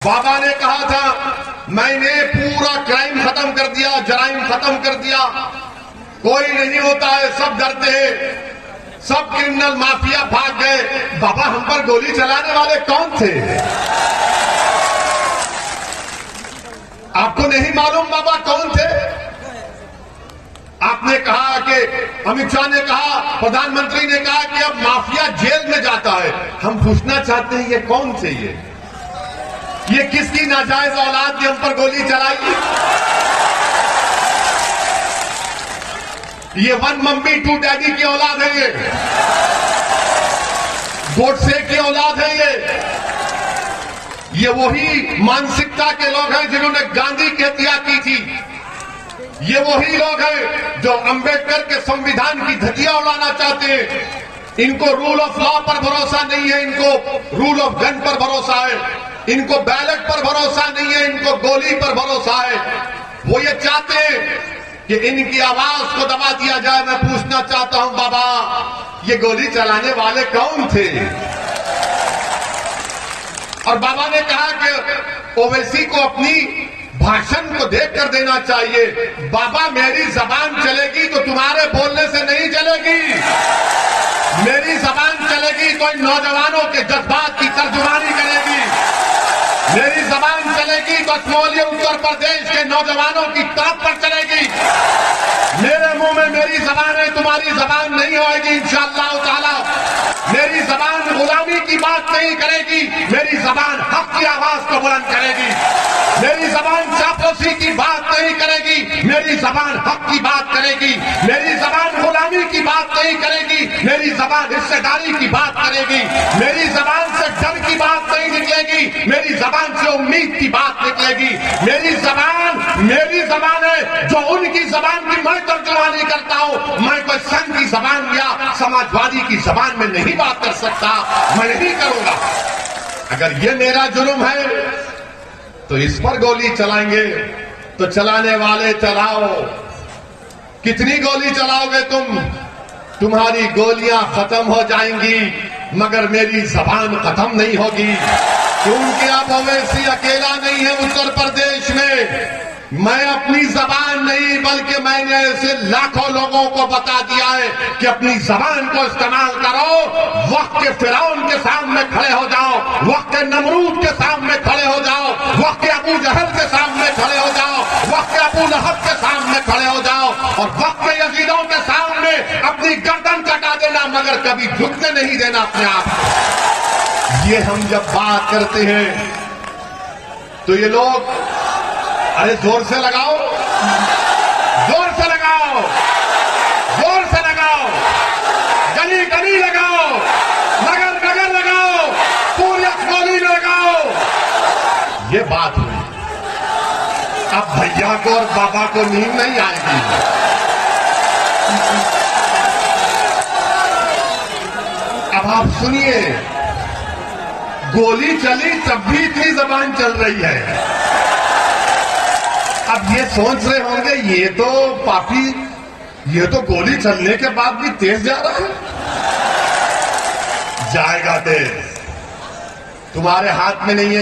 बाबा ने कहा था मैंने पूरा क्राइम खत्म कर दिया, जराइम खत्म कर दिया, कोई नहीं होता है, सब डरते हैं, सब क्रिमिनल माफिया भाग गए। बाबा हम पर गोली चलाने वाले कौन थे? आपको नहीं मालूम बाबा कौन थे? आपने कहा कि अमित शाह ने कहा, प्रधानमंत्री ने कहा कि अब माफिया जेल में जाता है। हम पूछना चाहते हैं ये कौन थे? ये किसकी नाजायज औलाद ने हम पर गोली चलाई? ये वन मम्मी टू डैडी की औलाद है, ये गोडसे की औलाद है, ये वही मानसिकता के लोग हैं जिन्होंने गांधी की हत्या की थी। ये वही लोग हैं जो अंबेडकर के संविधान की धज्जियां उड़ाना चाहते हैं। इनको रूल ऑफ लॉ पर भरोसा नहीं है, इनको रूल ऑफ गन पर भरोसा है, इनको बैलेट पर भरोसा नहीं है, इनको गोली पर भरोसा है। वो ये चाहते हैं कि इनकी आवाज को दबा दिया जाए। मैं पूछना चाहता हूं बाबा, ये गोली चलाने वाले कौन थे? और बाबा ने कहा कि ओवैसी को अपनी भाषण को देखकर देना चाहिए। बाबा मेरी जबान चलेगी तो तुम्हारे बोलने से नहीं चलेगी। मेरी जबान चलेगी तो इन नौजवानों के जज्बात की तर्जुमानी करेगी। मेरी जबान चलेगी तो स्मोलिया उत्तर प्रदेश के नौजवानों की तरफ पर चलेगी। मेरे मुंह में मेरी जबान है, तुम्हारी जबान नहीं होगी इंशाअल्लाह ताला। मेरी जबान गुलामी की बात नहीं करेगी, मेरी जबान हक की आवाज को बुलंद करेगी। मेरी जबान चापलूसी की बात नहीं करेगी, मेरी जबान हक की बात करेगी। मेरी जबान गुलामी की बात नहीं करेगी, मेरी जबान हिस्सेदारी की बात करेगी। मेरी जबान से डर की बात नहीं निकलेगी, मेरी जबान से उम्मीद की बात निकलेगी। मेरी जबान है जो उनकी जबान की मैं तर्जुमानी करता हूं। मैं कोई संघ की जबान या समाजवादी की जबान में नहीं बात कर सकता, मैं नहीं करूंगा। अगर ये मेरा जुर्म है तो इस पर गोली चलाएंगे तो चलाने वाले चलाओ। कितनी गोली चलाओगे तुम? तुम्हारी गोलियां खत्म हो जाएंगी मगर मेरी जबान खत्म नहीं होगी। क्योंकि अब ओवैसी अकेला नहीं है उत्तर प्रदेश में। मैं अपनी जबान नहीं बल्कि मैंने ऐसे लाखों लोगों को बता दिया है कि अपनी जबान को इस्तेमाल करो। वक्त के फिरौन के सामने खड़े हो जाओ, वक्त के नमरूद के सामने खड़े हो जाओ, वक्त के अबू जहल के सामने खड़े हो जाओ, वक्त के अबू लहब के सामने खड़े हो जाओ और वक्त के यजीदों के सामने अपनी गर्दन कटा देना मगर कभी झुकने नहीं देना अपने आप को। ये हम जब बात करते हैं तो ये लोग अरे जोर से लगाओ, जोर से लगाओ, जोर से लगाओ, गली गली लगाओ, नगर नगर लगाओ, पूरी अखबारी में लगाओ। ये बात हुई। अब भैया को और बाबा को नींद नहीं आएगी। अब आप सुनिए, गोली चली तब भी इतनी जबान चल रही है। अब ये सोच रहे होंगे ये तो पापी, ये तो गोली चलने के बाद भी तेज जा रहा है। जाएगा तेज, तुम्हारे हाथ में नहीं है।